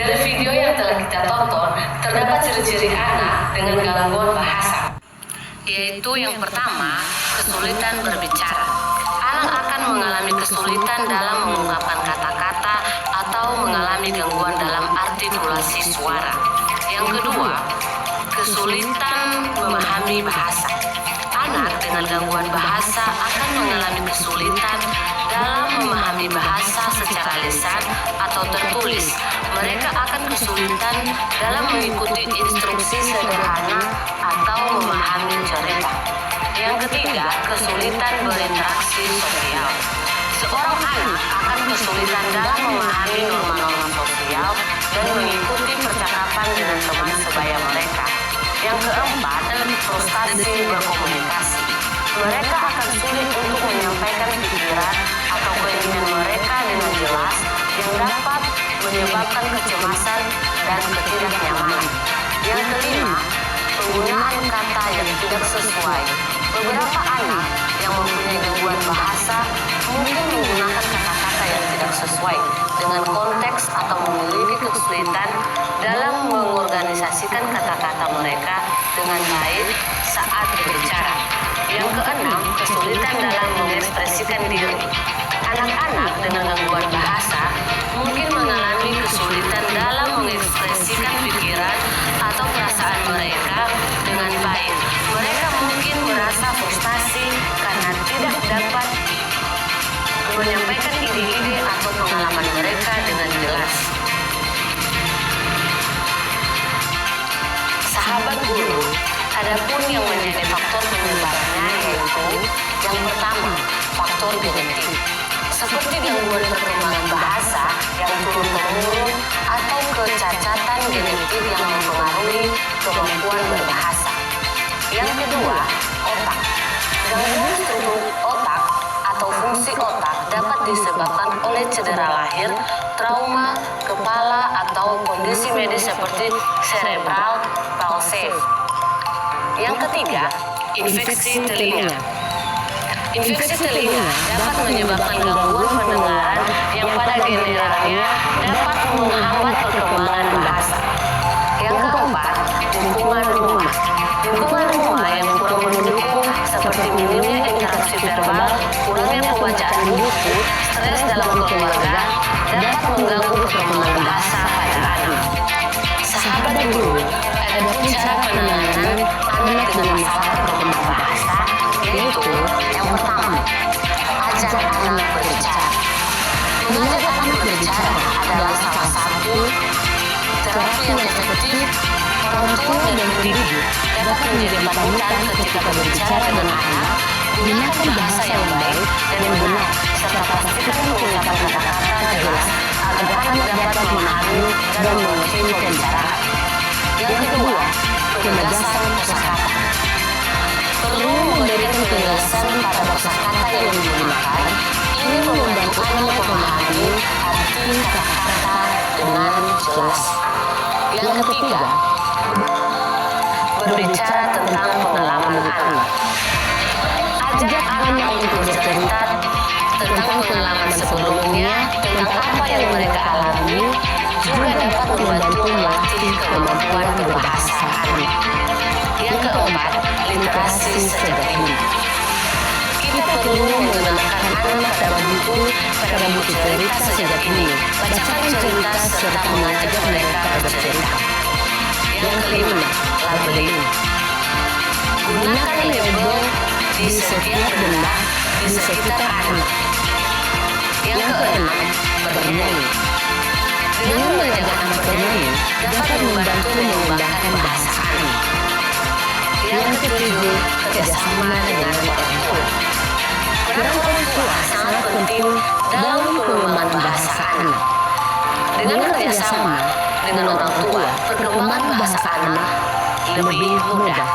Dari video yang telah kita tonton, terdapat ciri-ciri anak dengan gangguan bahasa, yaitu yang pertama, kesulitan berbicara. Anak akan mengalami kesulitan dalam mengungkapkan kata-kata atau mengalami gangguan dalam artikulasi suara. Yang kedua, kesulitan memahami bahasa. Anak dengan gangguan bahasa akan mengalami kesulitan dalam memahami bahasa secara lisan atau tertulis. Mereka akan kesulitan dalam mengikuti instruksi sederhana atau memahami cerita. Yang ketiga, kesulitan berinteraksi sosial. Seorang anak akan kesulitan dalam memahami norma-norma sosial dan mengikuti percakapan dengan teman sebaya mereka. Yang keempat, frustasi berkomunikasi. Mereka akan sulit untuk menyampaikan pikiran atau keinginan mereka dengan jelas yang dapat menyebabkan kecemasan dan ketidaknyamanan. Yang kelima, penggunaan kata yang tidak sesuai. Beberapa anak yang mempunyai gangguan bahasa mungkin menggunakan kata-kata yang tidak sesuai dengan konteks atau memiliki kesulitan dalam mengorganisasikan kata-kata mereka dengan baik saat berbicara. Yang keenam, kesulitan dalam mengekspresikan diri. Anak-anak dengan gangguan bahasa mungkin mengalami kesulitan dalam mengekspresikan pikiran atau perasaan mereka dengan baik. Mereka mungkin merasa frustasi karena tidak dapat menyampaikan ide-ide atau pengalaman mereka dengan jelas. Sahabat guru, adapun yang menjadi faktor penyebabnya yaitu yang pertama, faktor genetik. Seperti gangguan perkembangan bahasa yang turun-temurun atau kecacatan genetik yang mempengaruhi kemampuan berbahasa. Yang kedua, otak. Gangguan struktur otak atau fungsi otak dapat disebabkan oleh cedera lahir, trauma, kepala, atau kondisi medis seperti cerebral palsy. Yang ketiga, infeksi telinga. Infeksi telinga dapat menyebabkan gangguan pendengaran yang pada gilirannya dapat menghambat perkembangan bahasa. Yang keempat, lingkungan rumah. Lingkungan rumah yang kurang mendukung seperti minimnya interaksi verbal, kurangnya pembacaan buku, stres dalam keluarga dapat mengganggu perkembangan bahasa pada anak. Sahabat guru, ada cara penanganan anak dengan masalah perkembangan bahasa, yaitu yang pertama, ajak anak berbicara. Mengajak anak berbicara adalah salah satu terapi yang efektif. Orang tua dan pendidik dapat menjadi panutan ketika berbicara dengan anak. Gunakan bahasa yang baik dan yang benar, serta pastikan mengucapkan kata-kata jelas agar anak dapat memahami dan mengerti pembicaraan. Yang kedua, penegasan kosakata. Perlu memberikan penjelasan pada kosakata yang digunakan. Ini membantu anak memahami arti kata-kata dengan jelas. Yang ketiga, berbicara tentang pengalaman anak. Ajak anak untuk bercerita tentang pengalaman sebelumnya, tentang apa yang mereka alami, juga dapat membantu melatih kemampuan berbahasa anak. Yang keempat, literasi sejak dini. Kita perlu mengenalkan anak pada buku cerita sejak dini, bacakan cerita serta mengajak mereka bercerita. Yang kelima, labeling. Gunakan label di setiap benda di sekitar anak. Yang keenam, bernyanyi. Dengan mengajak anak bernyanyi dapat membantu mengembangkan bahasa anak. Yang ketujuh, kerjasama dengan orang tua. Peran orang tua sangat penting dalam pengembangan bahasa anak. Dengan kerjasama dengan orang tua, perkembangan bahasa anak lebih mudah.